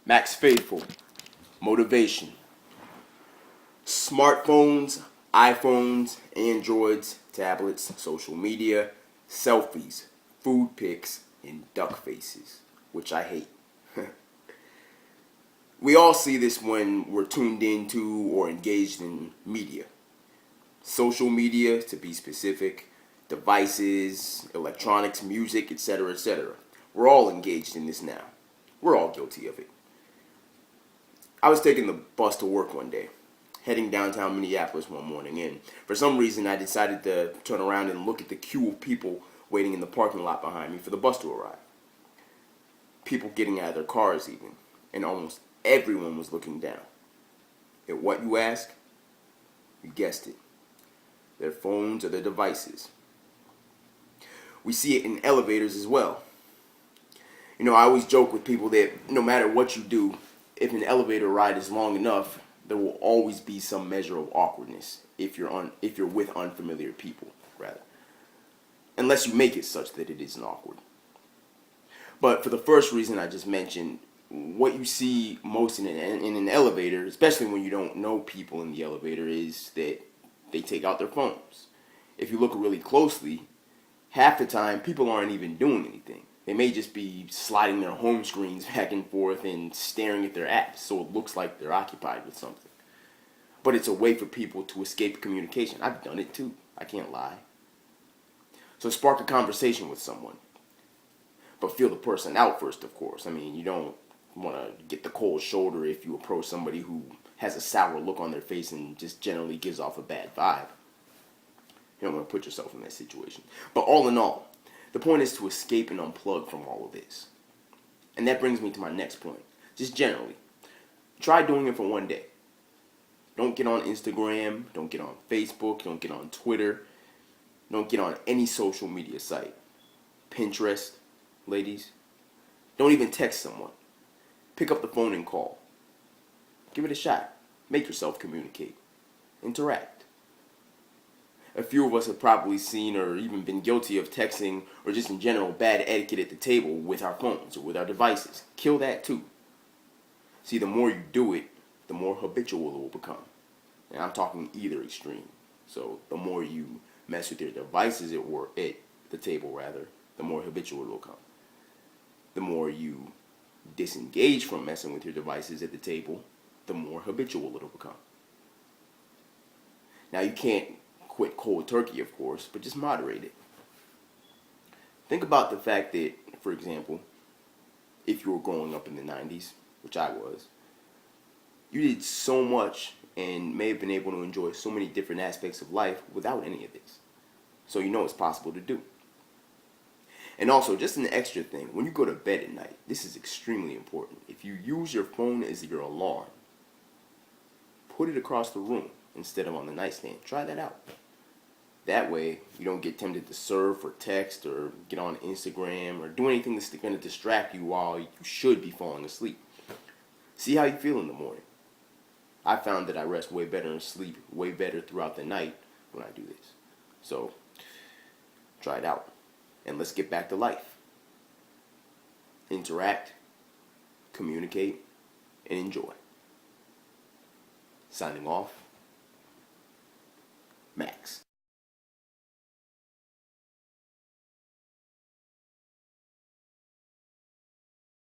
Max Faithful, motivation. Smartphones, iPhones, Androids, tablets, social media, selfies, food pics, and duck faces, which I hate. We all see this when we're tuned into or engaged in media. Social media, to be specific, devices, electronics, music, etc., etc. We're all engaged in this now. We're all guilty of it. I was taking the bus to work one day, heading downtown Minneapolis one morning, and for some reason I decided to turn around and look at the queue of people waiting in the parking lot behind me for the bus to arrive. People getting out of their cars even, and almost everyone was looking down. At what, you ask? You guessed it. Their phones or their devices. We see it in elevators as well. You know, I always joke with people that no matter what you do, if an elevator ride is long enough, there will always be some measure of awkwardness if you're with unfamiliar people, rather. Unless you make it such that it isn't awkward. But for the first reason I just mentioned, what you see most in an elevator, especially when you don't know people in the elevator, is that they take out their phones. If you look really closely, half the time people aren't even doing anything. They may just be sliding their home screens back and forth and staring at their apps, so it looks like they're occupied with something. But it's a way for people to escape communication. I've done it too. I can't lie. So spark a conversation with someone. But feel the person out first, of course. I mean, you don't want to get the cold shoulder if you approach somebody who has a sour look on their face and just generally gives off a bad vibe. You don't want to put yourself in that situation. But all in all, the point is to escape and unplug from all of this. And that brings me to my next point. Just generally, try doing it for one day. Don't get on Instagram, don't get on Facebook, don't get on Twitter, don't get on any social media site. Pinterest, ladies. Don't even text someone. Pick up the phone and call. Give it a shot. Make yourself communicate. Interact. A few of us have probably seen or even been guilty of texting or just in general bad etiquette at the table with our phones or with our devices. Kill that too. See, the more you do it, the more habitual it will become. And I'm talking either extreme. So the more you mess with your devices at work, at the table rather, the more habitual it will become. The more you disengage from messing with your devices at the table, the more habitual it'll become. Now you can't quit cold turkey, of course, but just moderate it. Think about the fact that, for example, if you were growing up in the 90s, which I was, you did so much and may have been able to enjoy so many different aspects of life without any of this. So you know it's possible to do. And also, just an extra thing, when you go to bed at night, this is extremely important. If you use your phone as your alarm, put it across the room instead of on the nightstand. Try that out. That way, you don't get tempted to surf or text or get on Instagram or do anything that's going to distract you while you should be falling asleep. See how you feel in the morning. I found that I rest way better and sleep way better throughout the night when I do this. So, try it out. And let's get back to life. Interact, communicate, and enjoy. Signing off.